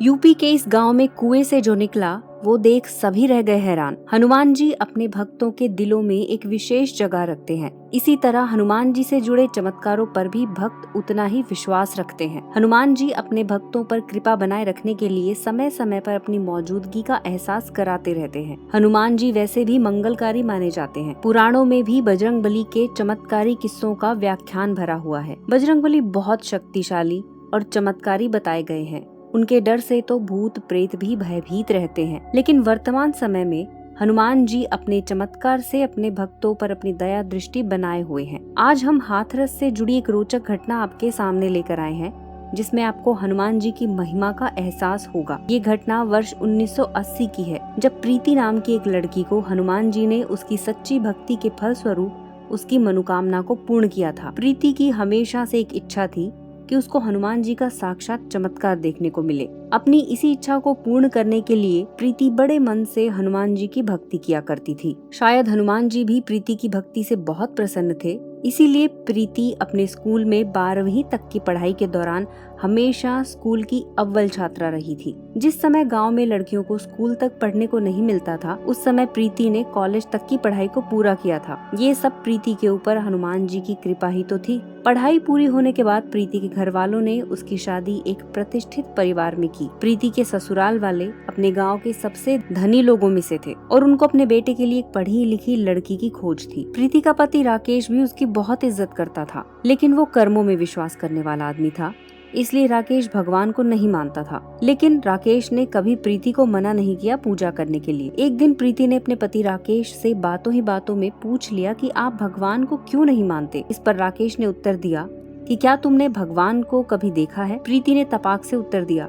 UP के इस गांव में कुएं से जो निकला वो देख सभी रह गए हैरान। हनुमान जी अपने भक्तों के दिलों में एक विशेष जगह रखते हैं। इसी तरह हनुमान जी से जुड़े चमत्कारों पर भी भक्त उतना ही विश्वास रखते हैं। हनुमान जी अपने भक्तों पर कृपा बनाए रखने के लिए समय समय पर अपनी मौजूदगी का एहसास कराते रहते हैं। हनुमान जी वैसे भी मंगलकारी माने जाते हैं। पुराणों में भी बजरंगबली के चमत्कारी किस्सों का व्याख्यान भरा हुआ है। बजरंगबली बहुत शक्तिशाली और चमत्कारी बताए गए हैं। उनके डर से तो भूत प्रेत भी भयभीत रहते हैं। लेकिन वर्तमान समय में हनुमान जी अपने चमत्कार से अपने भक्तों पर अपनी दया दृष्टि बनाए हुए हैं। आज हम हाथरस से जुड़ी एक रोचक घटना आपके सामने लेकर आए हैं, जिसमें आपको हनुमान जी की महिमा का एहसास होगा। ये घटना वर्ष 1980 की है, जब प्रीति नाम की एक लड़की को हनुमान जी ने उसकी सच्ची भक्ति के फल स्वरूप उसकी मनोकामना को पूर्ण किया था। प्रीति की हमेशा से एक इच्छा थी कि उसको हनुमान जी का साक्षात चमत्कार देखने को मिले। अपनी इसी इच्छा को पूर्ण करने के लिए प्रीति बड़े मन से हनुमान जी की भक्ति किया करती थी। शायद हनुमान जी भी प्रीति की भक्ति से बहुत प्रसन्न थे, इसीलिए प्रीति अपने स्कूल में 12वीं तक की पढ़ाई के दौरान हमेशा स्कूल की अव्वल छात्रा रही थी। जिस समय गांव में लड़कियों को स्कूल तक पढ़ने को नहीं मिलता था, उस समय प्रीति ने कॉलेज तक की पढ़ाई को पूरा किया था। ये सब प्रीति के ऊपर हनुमान जी की कृपा ही तो थी। पढ़ाई पूरी होने के बाद प्रीति के घर वालों ने उसकी शादी एक प्रतिष्ठित परिवार में की। प्रीति के ससुराल वाले अपने गांव के सबसे धनी लोगों में से थे और उनको अपने बेटे के लिए एक पढ़ी लिखी लड़की की खोज थी। प्रीति का पति राकेश भी उसकी बहुत इज्जत करता था, लेकिन वो कर्मों में विश्वास करने वाला आदमी था, इसलिए राकेश भगवान को नहीं मानता था। लेकिन राकेश ने कभी प्रीति को मना नहीं किया पूजा करने के लिए। एक दिन प्रीति ने अपने पति राकेश से बातों ही बातों में पूछ लिया कि आप भगवान को क्यों नहीं मानते। इस पर राकेश ने उत्तर दिया कि क्या तुमने भगवान को कभी देखा है। प्रीति ने तपाक से उत्तर दिया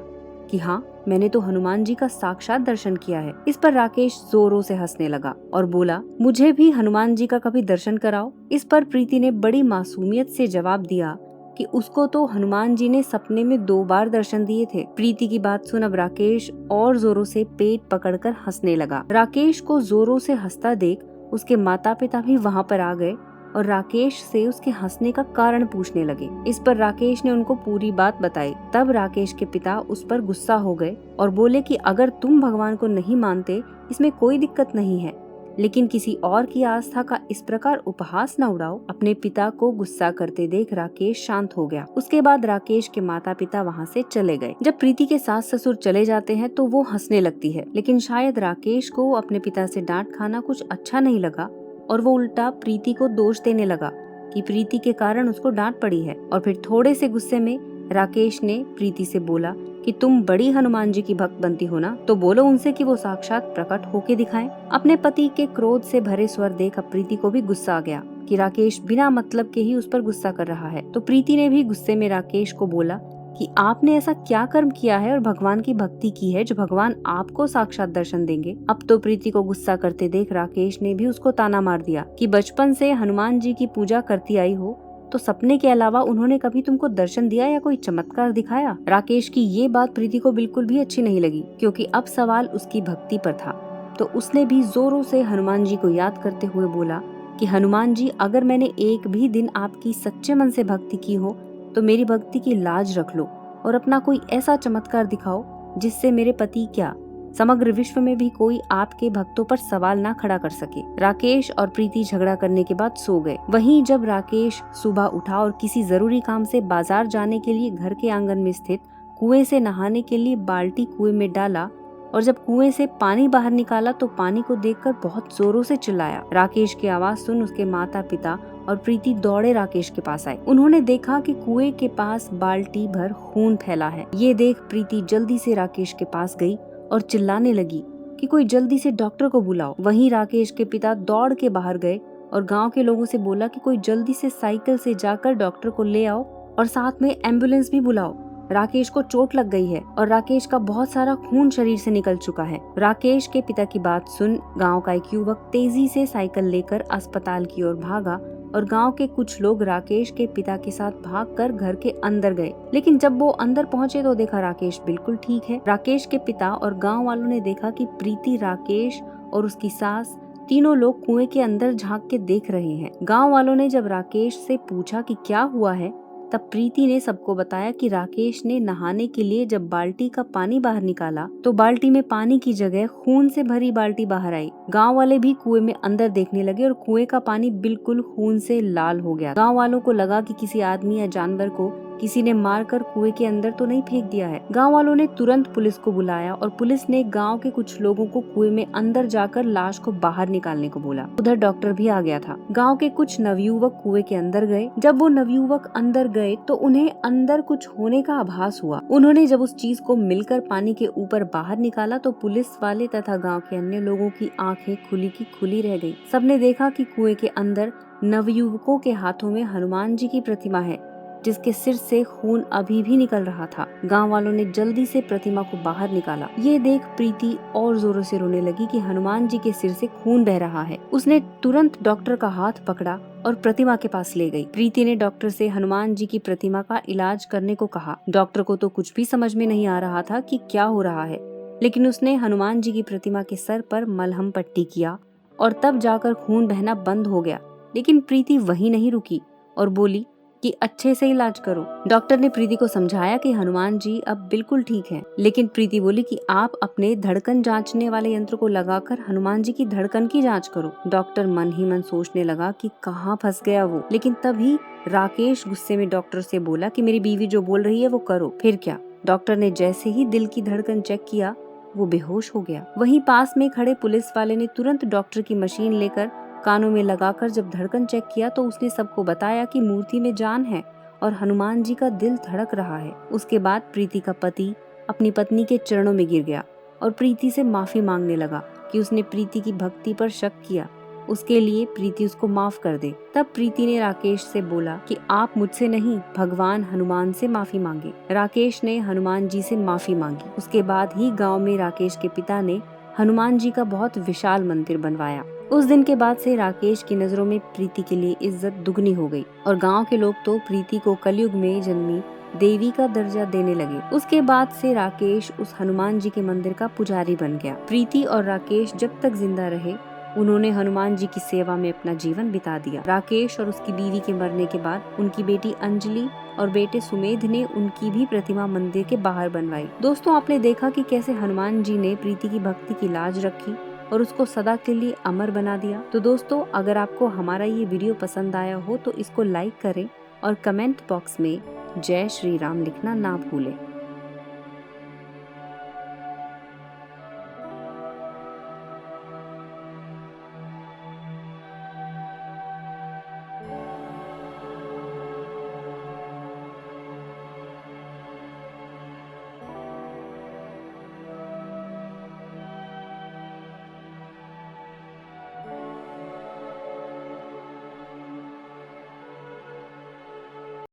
कि हाँ, मैंने तो हनुमान जी का साक्षात दर्शन किया है। इस पर राकेश जोरों से हंसने लगा और बोला, मुझे भी हनुमान जी का कभी दर्शन कराओ। इस पर प्रीति ने बड़ी मासूमियत से जवाब दिया कि उसको तो हनुमान जी ने सपने में 2 बार दर्शन दिए थे। प्रीति की बात सुन अब राकेश और जोरों से पेट पकड़कर हंसने लगा। राकेश को जोरों से हंसता देख उसके माता पिता भी वहाँ पर आ गए और राकेश से उसके हंसने का कारण पूछने लगे। इस पर राकेश ने उनको पूरी बात बताई। तब राकेश के पिता उस पर गुस्सा हो गए और बोले कि अगर तुम भगवान को नहीं मानते इसमें कोई दिक्कत नहीं है, लेकिन किसी और की आस्था का इस प्रकार उपहास न उड़ाओ। अपने पिता को गुस्सा करते देख राकेश शांत हो गया। उसके बाद राकेश के माता पिता वहाँ से चले गए। जब प्रीति के सास ससुर चले जाते हैं तो वो हंसने लगती है, लेकिन शायद राकेश को अपने पिता से डांट खाना कुछ अच्छा नहीं लगा और वो उल्टा प्रीति को दोष देने लगा कि प्रीति के कारण उसको डांट पड़ी है। और फिर थोड़े से गुस्से में राकेश ने प्रीति से बोला कि तुम बड़ी हनुमान जी की भक्त बनती हो ना, तो बोलो उनसे कि वो साक्षात प्रकट होके दिखाएं। अपने पति के क्रोध से भरे स्वर देख अब प्रीति को भी गुस्सा आ गया कि राकेश बिना मतलब के ही उस पर गुस्सा कर रहा है। तो प्रीति ने भी गुस्से में राकेश को बोला कि आपने ऐसा क्या कर्म किया है और भगवान की भक्ति की है जो भगवान आपको साक्षात दर्शन देंगे। अब तो प्रीति को गुस्सा करते देख राकेश ने भी उसको ताना मार दिया कि बचपन से हनुमान जी की पूजा करती आई हो, तो सपने के अलावा उन्होंने कभी तुमको दर्शन दिया या कोई चमत्कार दिखाया। राकेश की ये बात प्रीति को बिल्कुल भी अच्छी नहीं लगी, क्योंकि अब सवाल उसकी भक्ति पर था। तो उसने भी जोरों से हनुमान जी को याद करते हुए बोला कि हनुमान जी, अगर मैंने एक भी दिन आपकी सच्चे मन से भक्ति की हो तो मेरी भक्ति की लाज रख लो और अपना कोई ऐसा चमत्कार दिखाओ जिससे मेरे पति क्या समग्र विश्व में भी कोई आपके भक्तों पर सवाल ना खड़ा कर सके। राकेश और प्रीति झगड़ा करने के बाद सो गए। वहीं जब राकेश सुबह उठा और किसी जरूरी काम से बाजार जाने के लिए घर के आंगन में स्थित कुएं से नहाने के लिए बाल्टी कुएं में डाला और जब कुएं से पानी बाहर निकाला तो पानी को देखकर बहुत जोरों से चिल्लाया। राकेश की आवाज सुन उसके माता पिता और प्रीति दौड़े राकेश के पास आए। उन्होंने देखा कि कुएं के पास बाल्टी भर खून फैला है। ये देख प्रीति जल्दी से राकेश के पास गई और चिल्लाने लगी कि कोई जल्दी से डॉक्टर को बुलाओ। वहीं राकेश के पिता दौड़ के बाहर गए और गांव के लोगों से बोला कि कोई जल्दी से साइकिल से जाकर डॉक्टर को ले आओ और साथ में एम्बुलेंस भी बुलाओ। राकेश को चोट लग गई है और राकेश का बहुत सारा खून शरीर से निकल चुका है। राकेश के पिता की बात सुन गांव का एक युवक तेजी से साइकिल लेकर अस्पताल की ओर भागा और गांव के कुछ लोग राकेश के पिता के साथ भागकर घर के अंदर गए। लेकिन जब वो अंदर पहुंचे तो देखा राकेश बिल्कुल ठीक है। राकेश के पिता और गांव वालों ने देखा कि प्रीति, राकेश और उसकी सास तीनों लोग कुएं के अंदर झांक के देख रहे हैं। गांव वालों ने जब राकेश से पूछा कि क्या हुआ है, तब प्रीति ने सबको बताया कि राकेश ने नहाने के लिए जब बाल्टी का पानी बाहर निकाला तो बाल्टी में पानी की जगह खून से भरी बाल्टी बाहर आई। गांव वाले भी कुएं में अंदर देखने लगे और कुएं का पानी बिल्कुल खून से लाल हो गया। गांव वालों को लगा कि किसी आदमी या जानवर को किसी ने मारकर कुएं के अंदर तो नहीं फेंक दिया है। गांव वालों ने तुरंत पुलिस को बुलाया और पुलिस ने गांव के कुछ लोगों को कुएं में अंदर जाकर लाश को बाहर निकालने को बोला। उधर डॉक्टर भी आ गया था। गांव के कुछ नवयुवक कुएं के अंदर गए। जब वो नवयुवक अंदर गए तो उन्हें अंदर कुछ होने का आभास हुआ। उन्होंने जब उस चीज को मिलकर पानी के ऊपर बाहर निकाला तो पुलिस वाले तथा गाँव के अन्य लोगों की आंखें खुली की खुली रह गयी। सबने देखा कि कुएं के अंदर नवयुवकों के हाथों में हनुमान जी की प्रतिमा है, जिसके सिर से खून अभी भी निकल रहा था। गांव वालों ने जल्दी से प्रतिमा को बाहर निकाला। ये देख प्रीति और जोरों से रोने लगी कि हनुमान जी के सिर से खून बह रहा है। उसने तुरंत डॉक्टर का हाथ पकड़ा और प्रतिमा के पास ले गई। प्रीति ने डॉक्टर से हनुमान जी की प्रतिमा का इलाज करने को कहा। डॉक्टर को तो कुछ भी समझ में नहीं आ रहा था कि क्या हो रहा है, लेकिन उसने हनुमान जी की प्रतिमा के सर पर मलहम पट्टी किया और तब जाकर खून बहना बंद हो गया। लेकिन प्रीति वहीं नहीं रुकी और बोली कि अच्छे से इलाज करो। डॉक्टर ने प्रीति को समझाया कि हनुमान जी अब बिल्कुल ठीक हैं, लेकिन प्रीति बोली कि आप अपने धड़कन जांचने वाले यंत्र को लगाकर हनुमान जी की धड़कन की जांच करो। डॉक्टर मन ही मन सोचने लगा कि कहाँ फंस गया वो, लेकिन तभी राकेश गुस्से में डॉक्टर से बोला कि मेरी बीवी जो बोल रही है वो करो। फिर क्या, डॉक्टर ने जैसे ही दिल की धड़कन चेक किया वो बेहोश हो गया। वहीं पास में खड़े पुलिस वाले ने तुरंत डॉक्टर की मशीन लेकर कानों में लगाकर जब धड़कन चेक किया तो उसने सबको बताया कि मूर्ति में जान है और हनुमान जी का दिल धड़क रहा है। उसके बाद प्रीति का पति अपनी पत्नी के चरणों में गिर गया और प्रीति से माफी मांगने लगा कि उसने प्रीति की भक्ति पर शक किया, उसके लिए प्रीति उसको माफ कर दे। तब प्रीति ने राकेश से बोला कि आप मुझसे नहीं, भगवान हनुमान से माफी मांगे। राकेश ने हनुमान जी से माफी मांगी। उसके बाद ही गाँव में राकेश के पिता ने हनुमान जी का बहुत विशाल मंदिर बनवाया। उस दिन के बाद से राकेश की नजरों में प्रीति के लिए इज्जत दुगनी हो गई और गांव के लोग तो प्रीति को कलयुग में जन्मी देवी का दर्जा देने लगे। उसके बाद से राकेश उस हनुमान जी के मंदिर का पुजारी बन गया। प्रीति और राकेश जब तक जिंदा रहे उन्होंने हनुमान जी की सेवा में अपना जीवन बिता दिया। राकेश और उसकी बीवी के मरने के बाद उनकी बेटी अंजलि और बेटे सुमेध ने उनकी भी प्रतिमा मंदिर के बाहर बनवाई। दोस्तों, आपने देखा कि कैसे हनुमान जी ने प्रीति की भक्ति की लाज रखी और उसको सदा के लिए अमर बना दिया। तो दोस्तों, अगर आपको हमारा ये वीडियो पसंद आया हो तो इसको लाइक करें और कमेंट बॉक्स में जय श्री राम लिखना ना भूलें।